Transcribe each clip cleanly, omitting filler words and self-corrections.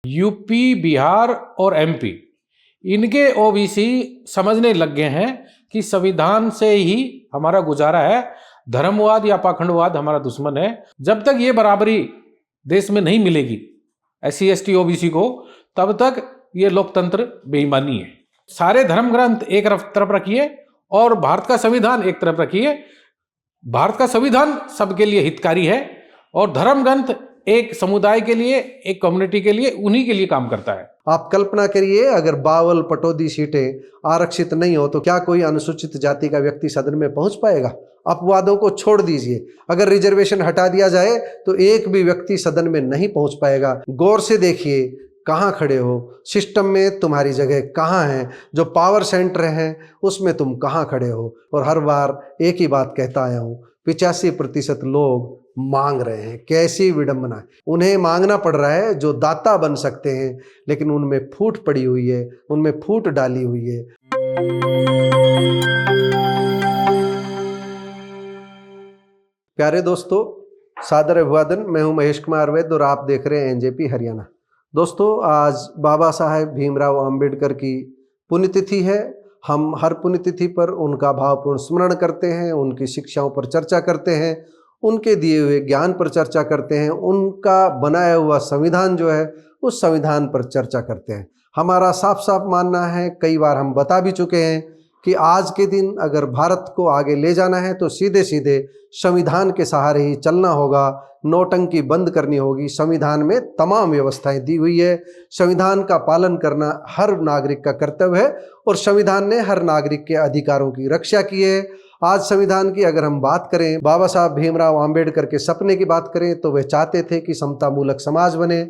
UP, Bihar और MP, इनके OBC समझने लग गए हैं कि संविधान से ही हमारा गुजारा है, धर्मवाद या पाखंडवाद हमारा दुश्मन है। जब तक ये बराबरी देश में नहीं मिलेगी SC ST OBC को, तब तक ये लोकतंत्र बेईमानी है। सारे धर्म ग्रंथ एक तरफ रखिए और भारत का संविधान एक तरफ रखिए। भारत का संविधान सबके लिए हितकारी है और धर्म ग्रंथ एक समुदाय के लिए, एक कम्युनिटी के लिए, उन्हीं के लिए काम करता है। आप कल्पना करिए, अगर 52 पटौदी सीटें आरक्षित नहीं हो तो क्या कोई अनुसूचित जाति का व्यक्ति सदन में पहुंच पाएगा? अपवादों को छोड़ दीजिए, अगर रिजर्वेशन हटा दिया जाए तो एक भी व्यक्ति सदन में नहीं पहुंच पाएगा। गौर से देखिए कहाँ खड़े हो, सिस्टम में तुम्हारी जगह कहाँ है, जो पावर सेंटर है उसमें तुम कहाँ खड़े हो। और हर बार एक ही बात कहता आया हूँ, 85% लोग मांग रहे हैं। कैसी विडंबना है, उन्हें मांगना पड़ रहा है जो दाता बन सकते हैं, लेकिन उनमें फूट पड़ी हुई है, उनमें फूट डाली हुई है। प्यारे दोस्तों, सादर अभिवादन। मैं हूं महेश कुमार वैद्य और आप देख रहे हैं NJP हरियाणा। दोस्तों, आज बाबा साहेब भीमराव अंबेडकर की पुण्यतिथि है। हम हर पुण्यतिथि पर उनका भावपूर्ण स्मरण करते हैं, उनकी शिक्षाओं पर चर्चा करते हैं, उनके दिए हुए ज्ञान पर चर्चा करते हैं, उनका बनाया हुआ संविधान जो है उस संविधान पर चर्चा करते हैं। हमारा साफ साफ मानना है, कई बार हम बता भी चुके हैं कि आज के दिन अगर भारत को आगे ले जाना है तो सीधे सीधे संविधान के सहारे ही चलना होगा। नौटंकी बंद करनी होगी। संविधान में तमाम व्यवस्थाएं दी हुई है। संविधान का पालन करना हर नागरिक का कर्तव्य है और संविधान ने हर नागरिक के अधिकारों की रक्षा की है। आज संविधान की अगर हम बात करें, बाबा साहब भीमराव अंबेडकर के सपने की बात करें तो वे चाहते थे कि समतामूलक समाज बने,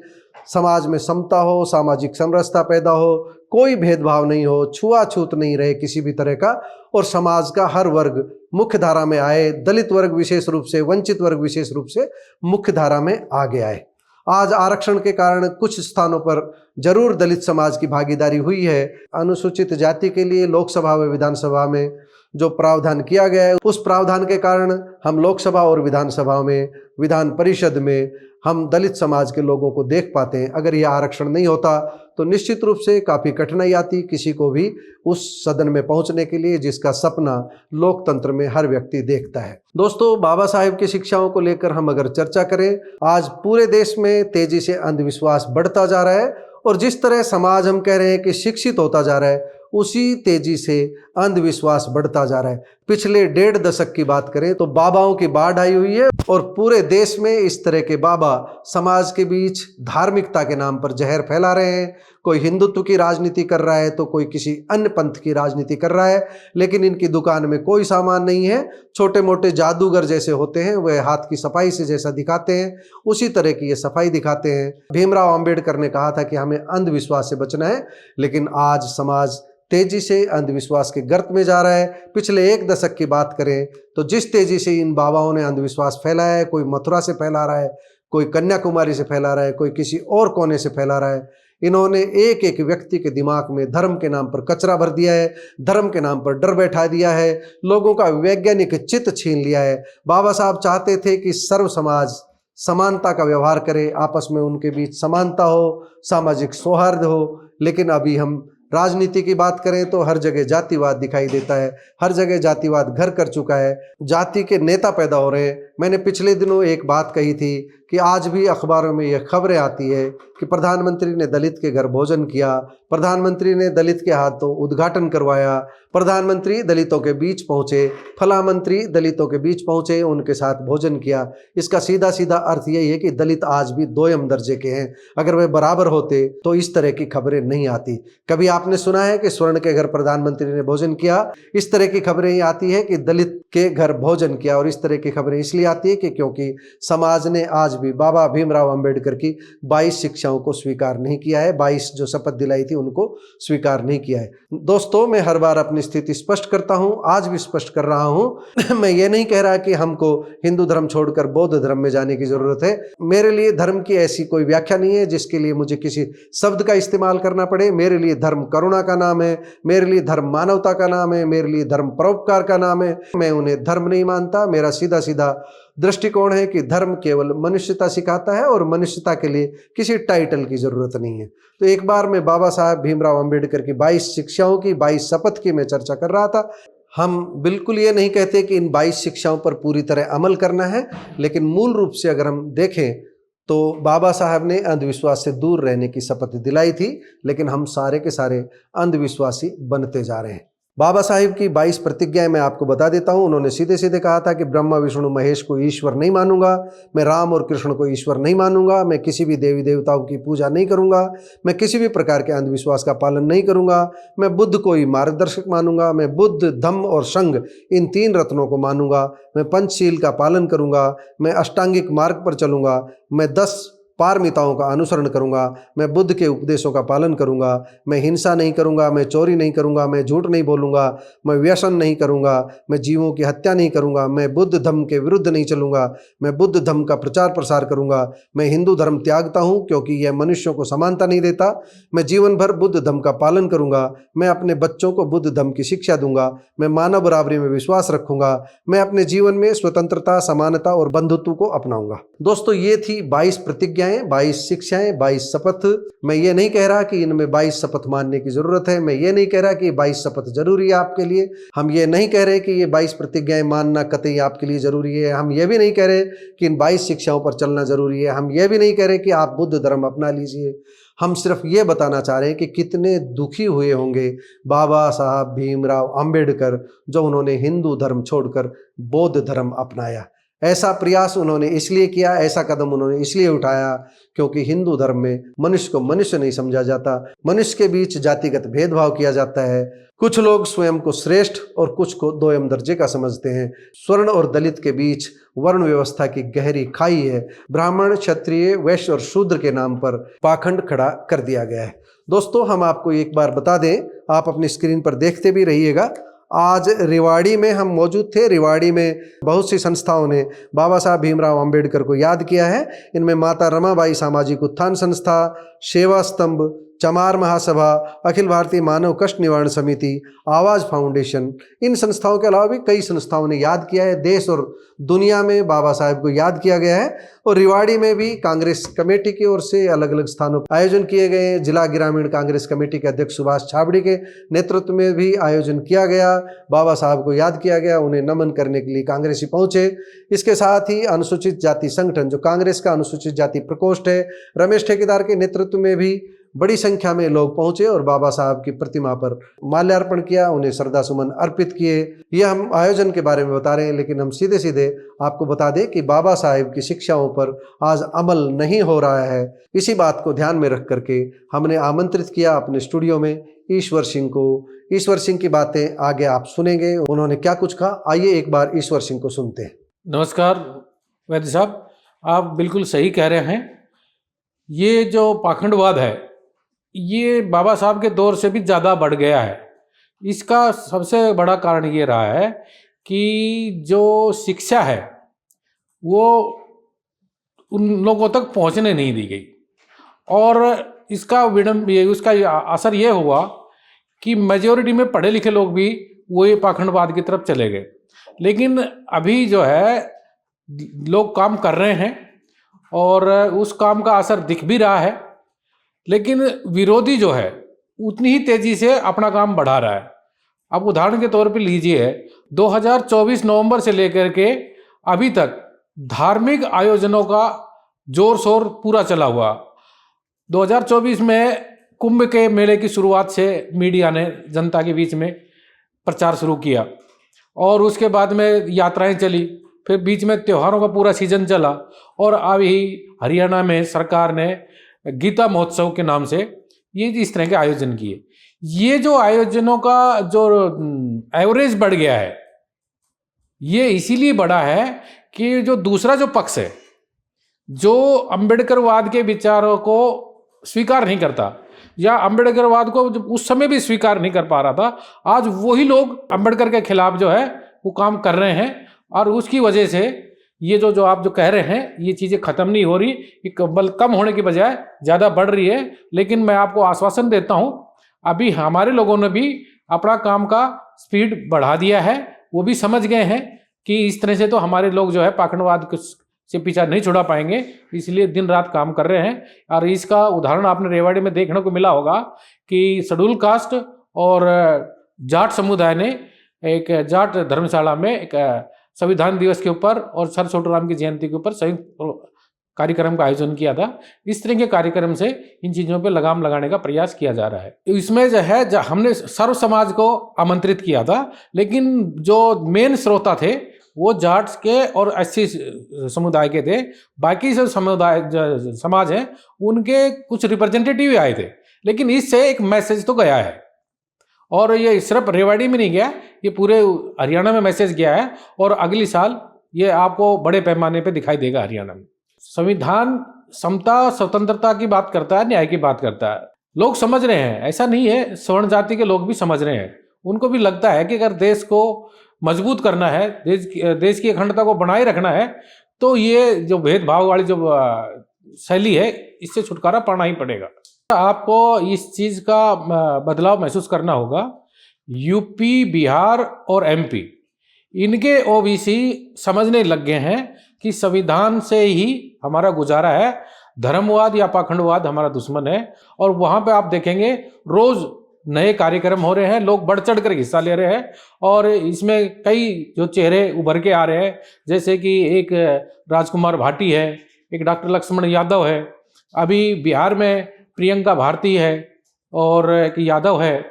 समाज में समता हो, सामाजिक समरसता पैदा हो, कोई भेदभाव नहीं हो, छुआछूत नहीं रहे किसी भी तरह का, और समाज का हर वर्ग मुख्य धारा में आए, दलित वर्ग विशेष रूप से, वंचित वर्ग विशेष रूप से मुख्य धारा में आगे आए। आज आरक्षण के कारण कुछ स्थानों पर जरूर दलित समाज की भागीदारी हुई है। अनुसूचित जाति के लिए लोकसभा व विधानसभा में जो प्रावधान किया गया है, उस प्रावधान के कारण हम लोकसभा और विधानसभा में, विधान परिषद में हम दलित समाज के लोगों को देख पाते हैं। अगर यह आरक्षण नहीं होता तो निश्चित रूप से काफ़ी कठिनाई आती किसी को भी उस सदन में पहुंचने के लिए जिसका सपना लोकतंत्र में हर व्यक्ति देखता है। दोस्तों, बाबा साहेब की शिक्षाओं को लेकर हम अगर चर्चा करें, आज पूरे देश में तेजी से अंधविश्वास बढ़ता जा रहा है और जिस तरह समाज हम कह रहे हैं कि शिक्षित होता जा रहा है, उसी तेजी से अंधविश्वास बढ़ता जा रहा है। पिछले 1.5 दशक की बात करें तो बाबाओं की बाढ़ आई हुई है और पूरे देश में इस तरह के बाबा समाज के बीच धार्मिकता के नाम पर जहर फैला रहे हैं। कोई हिंदुत्व की राजनीति कर रहा है तो कोई किसी अन्य पंथ की राजनीति कर रहा है, लेकिन इनकी दुकान में कोई सामान नहीं है। छोटे मोटे जादूगर जैसे होते हैं, वह हाथ की सफाई से जैसा दिखाते हैं उसी तरह की ये सफाई दिखाते हैं। भीमराव अंबेडकर ने कहा था कि हमें अंधविश्वास से बचना है, लेकिन आज समाज तेजी से अंधविश्वास के गर्त में जा रहा है। पिछले 1 दशक की बात करें तो जिस तेजी से इन बाबाओं ने अंधविश्वास फैलाया है, कोई मथुरा से फैला रहा है, कोई कन्याकुमारी से फैला रहा है, कोई किसी और कोने से फैला रहा है। इन्होंने एक एक व्यक्ति के दिमाग में धर्म के नाम पर कचरा भर दिया है, धर्म के नाम पर डर बैठा दिया है, लोगों का वैज्ञानिक चित्त छीन लिया है। बाबा साहब चाहते थे कि सर्व समाज समानता का व्यवहार करे, आपस में उनके बीच समानता हो, सामाजिक सौहार्द हो, लेकिन अभी हम राजनीति की बात करें तो हर जगह जातिवाद दिखाई देता है। हर जगह जातिवाद घर कर चुका है, जाति के नेता पैदा हो रहे हैं। मैंने पिछले दिनों एक बात कही थी कि आज भी अखबारों में यह खबरें आती है कि प्रधानमंत्री ने दलित के घर भोजन किया, प्रधानमंत्री ने दलित के हाथों उद्घाटन करवाया, प्रधानमंत्री दलितों के बीच पहुंचे, फला मंत्री दलितों के बीच पहुंचे, उनके साथ भोजन किया। इसका सीधा सीधा अर्थ यही है कि दलित आज भी 2ym दर्जे के हैं। अगर वे बराबर होते तो इस तरह की खबरें नहीं आती। कभी आपने सुना है कि स्वर्ण के घर प्रधानमंत्री ने भोजन किया? इस तरह की खबरें ही आती है कि दलित के घर भोजन किया, और इस तरह की खबरें इसलिए आती है कि क्योंकि समाज ने आज भी बाबा भीमराव अंबेडकर की 22 शिक्षाओं को स्वीकार नहीं किया है, 22 जो शपथ दिलाई थी उनको स्वीकार नहीं किया है। दोस्तों, मैं हर बार अपनी स्थिति स्पष्ट करता हूं, आज भी स्पष्ट कर रहा हूं। मैं ये नहीं कह रहा कि हमको हिंदू धर्म छोड़कर बौद्ध धर्म में जाने की जरूरत है। मेरे लिए धर्म की ऐसी कोई व्याख्या नहीं है जिसके लिए मुझे किसी शब्द का इस्तेमाल करना पड़े। मेरे लिए धर्म करुणा का नाम है, मेरे लिए धर्म मानवता का नाम है, मेरे लिए धर्म परोपकार का नाम है। मैं उन्हें धर्म नहीं मानता। मेरा सीधा सीधा दृष्टिकोण है कि धर्म केवल मनुष्यता सिखाता है और मनुष्यता के लिए किसी टाइटल की जरूरत नहीं है। तो एक बार मैं बाबा साहब भीमराव अंबेडकर की 22 शिक्षाओं की 22 शपथ की मैं चर्चा कर रहा था। हम बिल्कुल ये नहीं कहते कि इन 22 शिक्षाओं पर पूरी तरह अमल करना है, लेकिन मूल रूप से अगर हम देखें तो बाबा साहब ने अंधविश्वास से दूर रहने की शपथ दिलाई थी, लेकिन हम सारे के सारे अंधविश्वासी बनते जा रहे हैं। बाबा साहिब की 22 प्रतिज्ञाएं मैं आपको बता देता हूं। उन्होंने सीधे सीधे कहा था कि ब्रह्मा विष्णु महेश को ईश्वर नहीं मानूंगा, मैं राम और कृष्ण को ईश्वर नहीं मानूंगा, मैं किसी भी देवी देवताओं की पूजा नहीं करूंगा, मैं किसी भी प्रकार के अंधविश्वास का पालन नहीं करूंगा, मैं बुद्ध को ही मार्गदर्शक मानूंगा, मैं बुद्ध धम्म और संघ इन 3 रत्नों को मानूंगा, मैं पंचशील का पालन करूंगा, मैं अष्टांगिक मार्ग पर चलूंगा, मैं 10 पारमिताओं का अनुसरण करूंगा, मैं बुद्ध के उपदेशों का पालन करूंगा, मैं हिंसा नहीं करूंगा, मैं चोरी नहीं करूंगा, मैं झूठ नहीं बोलूंगा, मैं व्यसन नहीं करूंगा, मैं जीवों की हत्या नहीं करूंगा, मैं बुद्ध धर्म के विरुद्ध नहीं चलूंगा, मैं बुद्ध धर्म का प्रचार प्रसार करूंगा, मैं हिंदू धर्म त्यागता हूं क्योंकि यह मनुष्यों को समानता नहीं देता, मैं जीवन भर बुद्ध धर्म का पालन करूंगा, मैं अपने बच्चों को बुद्ध धर्म की शिक्षा दूंगा, मैं मानव बराबरी में विश्वास रखूंगा, मैं अपने जीवन में स्वतंत्रता, समानता और बंधुत्व को अपनाऊंगा। दोस्तों, ये थी 22 प्रतिज्ञाएं, 22 शिक्षाएं, 22 शपथ। मैं ये नहीं कह रहा कि इनमें 22 शपथ मानने की जरूरत है, मैं ये नहीं कह रहा कि 22 शपथ जरूरी है आपके लिए, हम ये नहीं कह रहे कि ये 22 प्रतिज्ञाएं मानना कतई आपके लिए जरूरी है, हम ये भी नहीं कह रहे कि इन 22 शिक्षाओं पर चलना जरूरी है, हम ये भी नहीं कह रहे कि आप बुद्ध धर्म अपना लीजिए। हम सिर्फ ये बताना चाह रहे हैं कि कितने दुखी हुए होंगे बाबा साहब भीमराव अंबेडकर जब उन्होंने हिंदू धर्म छोड़कर बौद्ध धर्म अपनाया। ऐसा प्रयास उन्होंने इसलिए किया, ऐसा कदम उन्होंने इसलिए उठाया क्योंकि हिंदू धर्म में मनुष्य को मनुष्य नहीं समझा जाता, मनुष्य के बीच जातिगत भेदभाव किया जाता है। कुछ लोग स्वयं को श्रेष्ठ और कुछ को दोयम दर्जे का समझते हैं। स्वर्ण और दलित के बीच वर्ण व्यवस्था की गहरी खाई है। ब्राह्मण, क्षत्रिय, वैश्य और शूद्र के नाम पर पाखंड खड़ा कर दिया गया है। दोस्तों, हम आपको एक बार बता दें, आप अपनी स्क्रीन पर देखते भी रहिएगा। आज रेवाड़ी में हम मौजूद थे। रेवाड़ी में बहुत सी संस्थाओं ने बाबा साहब भीमराव अंबेडकर को याद किया है। इनमें माता रमाबाई सामाजिक उत्थान संस्था, सेवा स्तंभ, चमार महासभा, अखिल भारतीय मानव कष्ट निवारण समिति, आवाज़ फाउंडेशन, इन संस्थाओं के अलावा भी कई संस्थाओं ने याद किया है। देश और दुनिया में बाबा साहब को याद किया गया है। और रेवाड़ी में भी कांग्रेस कमेटी की ओर से अलग अलग स्थानों पर आयोजन किए गए हैं। जिला ग्रामीण कांग्रेस कमेटी के अध्यक्ष सुभाष छाबड़ी के नेतृत्व में भी आयोजन किया गया। बाबा साहब को याद किया गया, उन्हें नमन करने के लिए कांग्रेसी पहुंचे। इसके साथ ही अनुसूचित जाति संगठन, जो कांग्रेस का अनुसूचित जाति प्रकोष्ठ है, रमेश ठेकेदार के नेतृत्व में भी बड़ी संख्या में लोग पहुंचे और बाबा साहब की प्रतिमा पर माल्यार्पण किया, उन्हें श्रद्धा सुमन अर्पित किए। यह हम आयोजन के बारे में बता रहे हैं, लेकिन हम सीधे सीधे आपको बता दें कि बाबा साहब की शिक्षाओं पर आज अमल नहीं हो रहा है। इसी बात को ध्यान में रख करके हमने आमंत्रित किया अपने स्टूडियो में ईश्वर सिंह को। ईश्वर सिंह की बातें आगे आप सुनेंगे, उन्होंने क्या कुछ कहा। आइए एक बार ईश्वर सिंह को सुनते हैं। नमस्कार वैद्य साहब, आप बिल्कुल सही कह रहे हैं। ये जो पाखंडवाद है, ये बाबा साहब के दौर से भी ज़्यादा बढ़ गया है। इसका सबसे बड़ा कारण ये रहा है कि जो शिक्षा है वो उन लोगों तक पहुंचने नहीं दी गई, और उसका असर ये हुआ कि मेजॉरिटी में पढ़े लिखे लोग भी वही पाखंडवाद की तरफ चले गए। लेकिन अभी जो है लोग काम कर रहे हैं और उस काम का असर दिख भी रहा है, लेकिन विरोधी जो है उतनी ही तेजी से अपना काम बढ़ा रहा है। अब उदाहरण के तौर पे लीजिए, 2024 नवंबर से लेकर के अभी तक धार्मिक आयोजनों का जोर शोर पूरा चला हुआ। 2024 में कुंभ के मेले की शुरुआत से मीडिया ने जनता के बीच में प्रचार शुरू किया, और उसके बाद में यात्राएं चली, फिर बीच में त्योहारों का पूरा सीजन चला, और अभी हरियाणा में सरकार ने गीता महोत्सव के नाम से ये इस तरह के आयोजन किए। ये जो आयोजनों का जो एवरेज बढ़ गया है, ये इसीलिए बढ़ा है कि जो दूसरा जो पक्ष है, जो अंबेडकरवाद के विचारों को स्वीकार नहीं करता या अंबेडकरवाद को उस समय भी स्वीकार नहीं कर पा रहा था, आज वही लोग अंबेडकर के खिलाफ जो है वो काम कर रहे हैं। और उसकी वजह से ये जो आप जो कह रहे हैं, ये चीज़ें ख़त्म नहीं हो रही, बल कम होने की बजाय ज़्यादा बढ़ रही है। लेकिन मैं आपको आश्वासन देता हूँ, अभी हमारे लोगों ने भी अपना काम का स्पीड बढ़ा दिया है। वो भी समझ गए हैं कि इस तरह से तो हमारे लोग जो है पाखंडवाद से पीछा नहीं छुड़ा पाएंगे, इसलिए दिन रात काम कर रहे हैं। और इसका उदाहरण आपने रेवाड़ी में देखने को मिला होगा कि शेड्यूल कास्ट और जाट समुदाय ने एक जाट धर्मशाला में एक संविधान दिवस के ऊपर और सर छोटूराम की जयंती के ऊपर संयुक्त कार्यक्रम का आयोजन किया था। इस तरह के कार्यक्रम से इन चीज़ों पे लगाम लगाने का प्रयास किया जा रहा है। इसमें जो है हमने सर्व समाज को आमंत्रित किया था, लेकिन जो मेन श्रोता थे वो जाट्स के और एससी समुदाय के थे। बाकी जो समाज हैं उनके कुछ रिप्रेजेंटेटिव आए थे, लेकिन इससे एक मैसेज तो गया है। और ये सिर्फ रेवाड़ी में नहीं गया, ये पूरे हरियाणा में मैसेज गया है और अगली साल ये आपको बड़े पैमाने पे दिखाई देगा हरियाणा में। संविधान समता स्वतंत्रता की बात करता है, न्याय की बात करता है। लोग समझ रहे हैं, ऐसा नहीं है, स्वर्ण जाति के लोग भी समझ रहे हैं। उनको भी लगता है कि अगर देश को मजबूत करना है, देश की अखंडता को बनाए रखना है, तो ये जो भेदभाव वाली जो शैली है इससे छुटकारा पाना ही पड़ेगा। आपको इस चीज़ का बदलाव महसूस करना होगा। यूपी, बिहार और एमपी, इनके ओबीसी समझने लग गए हैं कि संविधान से ही हमारा गुजारा है, धर्मवाद या पाखंडवाद हमारा दुश्मन है। और वहाँ पे आप देखेंगे रोज नए कार्यक्रम हो रहे हैं, लोग बढ़ चढ़ कर हिस्सा ले रहे हैं और इसमें कई जो चेहरे उभर के आ रहे हैं, जैसे कि एक राजकुमार भाटी है, एक डॉक्टर लक्ष्मण यादव है, अभी बिहार में प्रियंका भारती है और एक यादव है।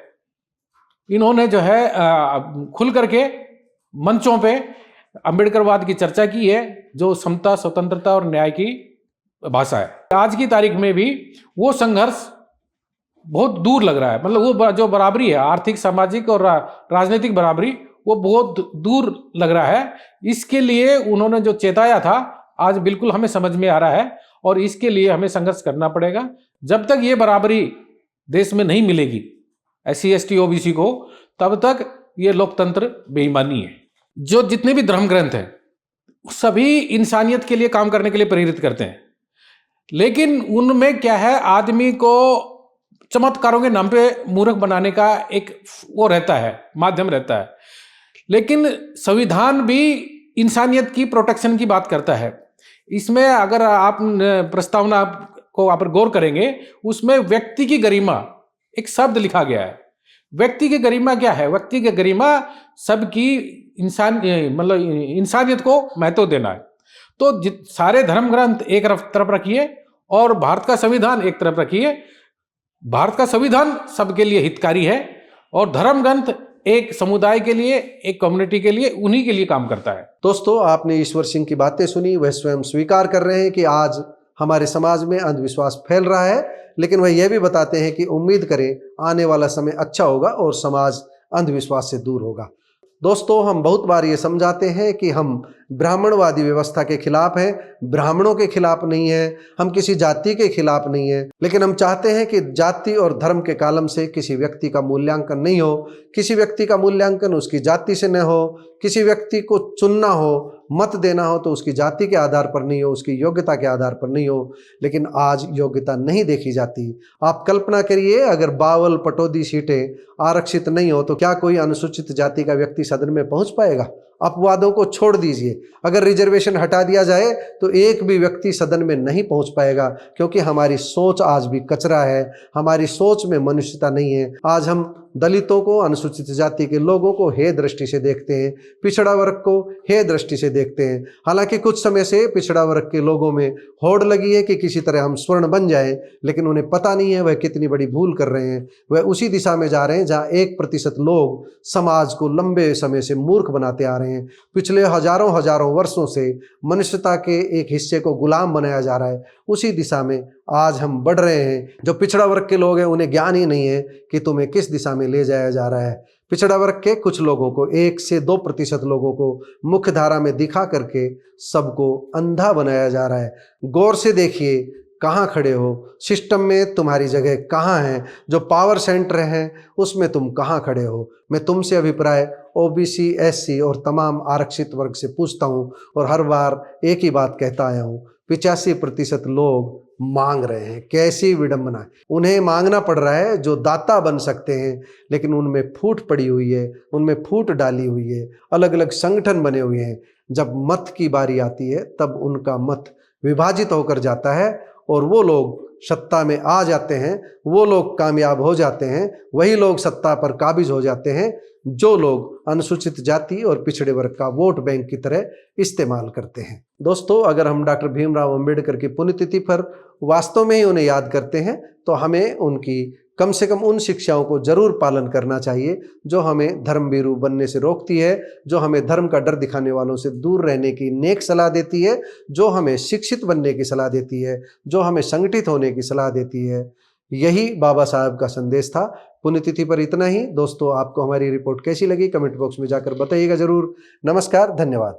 इन्होंने जो है खुल करके मंचों पे अंबेडकरवाद की चर्चा की है, जो समता, स्वतंत्रता और न्याय की भाषा है। आज की तारीख में भी वो संघर्ष बहुत दूर लग रहा है, मतलब वो जो बराबरी है, आर्थिक, सामाजिक और राजनीतिक बराबरी, वो बहुत दूर लग रहा है। इसके लिए उन्होंने जो चेताया था आज बिल्कुल हमें समझ में आ रहा है और इसके लिए हमें संघर्ष करना पड़ेगा। जब तक ये बराबरी देश में नहीं मिलेगी SC ST OBC को, तब तक ये लोकतंत्र बेईमानी है। जो जितने भी धर्म ग्रंथ हैं सभी इंसानियत के लिए काम करने के लिए प्रेरित करते हैं, लेकिन उनमें क्या है, आदमी को चमत्कारों के नाम पे मूर्ख बनाने का एक वो रहता है, माध्यम रहता है। लेकिन संविधान भी इंसानियत की प्रोटेक्शन की बात करता है। इसमें अगर आप प्रस्तावना को आप गौर करेंगे, उसमें व्यक्ति की गरिमा एक शब्द लिखा गया है। व्यक्ति की गरिमा क्या है? व्यक्ति की गरिमा सबकी मतलब इंसानियत को महत्व देना है। तो सारे धर्म ग्रंथ एक तरफ रखिए और भारत का संविधान एक तरफ रखिए। भारत का संविधान सबके लिए हितकारी है और धर्म ग्रंथ एक समुदाय के लिए, एक कम्युनिटी के लिए, उन्हीं के लिए काम करता है। दोस्तों, आपने ईश्वर सिंह की बातें सुनी। वह स्वयं स्वीकार कर रहे हैं कि आज हमारे समाज में अंधविश्वास फैल रहा है, लेकिन वह यह भी बताते हैं कि उम्मीद करें आने वाला समय अच्छा होगा और समाज अंधविश्वास से दूर होगा। दोस्तों, हम बहुत बार ये समझाते हैं कि हम ब्राह्मणवादी व्यवस्था के खिलाफ हैं, ब्राह्मणों के खिलाफ नहीं है, हम किसी जाति के खिलाफ नहीं है, लेकिन हम चाहते हैं कि जाति और धर्म के कालम से किसी व्यक्ति का मूल्यांकन नहीं हो। किसी व्यक्ति का मूल्यांकन उसकी जाति से न हो। किसी व्यक्ति को चुनना हो, मत देना हो, तो उसकी जाति के आधार पर नहीं हो, उसकी योग्यता के आधार पर नहीं हो। लेकिन आज योग्यता नहीं देखी जाती। आप कल्पना करिए, अगर 52 पटौदी सीटें आरक्षित नहीं हो तो क्या कोई अनुसूचित जाति का व्यक्ति सदन में पहुंच पाएगा? अपवादों को छोड़ दीजिए, अगर रिजर्वेशन हटा दिया जाए तो एक भी व्यक्ति सदन में नहीं पहुंच पाएगा, क्योंकि हमारी सोच आज भी कचरा है, हमारी सोच में मनुष्यता नहीं है। आज हम दलितों को, अनुसूचित जाति के लोगों को हे दृष्टि से देखते हैं, पिछड़ा वर्ग को हे दृष्टि से देखते हैं। हालांकि कुछ समय से पिछड़ा वर्ग के लोगों में होड़ लगी है कि किसी तरह हम स्वर्ण बन जाएं, लेकिन उन्हें पता नहीं है वह कितनी बड़ी भूल कर रहे हैं। वह उसी दिशा में जा रहे हैं जहां 1% लोग समाज को लंबे समय से मूर्ख बनाते आ रहे हैं। पिछले हजारों वर्षों से मनुष्यता के एक हिस्से को गुलाम बनाया जा रहा है, उसी दिशा में आज हम बढ़ रहे हैं। जो पिछड़ा वर्ग के लोग हैं उन्हें ज्ञान ही नहीं है कि तुम्हें किस दिशा में ले जाया जा रहा है। पिछड़ा वर्ग के कुछ लोगों को, 1 से 2% लोगों को मुख्य धारा में दिखा करके सबको अंधा बनाया जा रहा है। गौर से देखिए कहाँ खड़े हो, सिस्टम में तुम्हारी जगह कहाँ है, जो पावर सेंटर हैं उसमें तुम कहाँ खड़े हो। मैं तुमसे अभिप्राय OBC, SC और तमाम आरक्षित वर्ग से पूछता हूँ और हर बार एक ही बात कहता आया हूँ, 85% लोग मांग रहे हैं। कैसी विडंबना है, उन्हें मांगना पड़ रहा है जो दाता बन सकते हैं, लेकिन उनमें फूट पड़ी हुई है, उनमें फूट डाली हुई है, अलग अलग संगठन बने हुए हैं। जब मत की बारी आती है तब उनका मत विभाजित होकर जाता है और वो लोग सत्ता में आ जाते हैं, वो लोग कामयाब हो जाते हैं, वही लोग सत्ता पर काबिज हो जाते हैं जो लोग अनुसूचित जाति और पिछड़े वर्ग का वोट बैंक की तरह इस्तेमाल करते हैं। दोस्तों, अगर हम डॉक्टर भीमराव अंबेडकर की पुण्यतिथि पर वास्तव में ही उन्हें याद करते हैं तो हमें उनकी कम से कम उन शिक्षाओं को जरूर पालन करना चाहिए जो हमें धर्मभीरू बनने से रोकती है, जो हमें धर्म का डर दिखाने वालों से दूर रहने की नेक सलाह देती है, जो हमें शिक्षित बनने की सलाह देती है, जो हमें संगठित होने की सलाह देती है। यही बाबा साहब का संदेश था। पुण्यतिथि पर इतना ही। दोस्तों, आपको हमारी रिपोर्ट कैसी लगी कमेंट बॉक्स में जाकर बताइएगा जरूर। नमस्कार, धन्यवाद।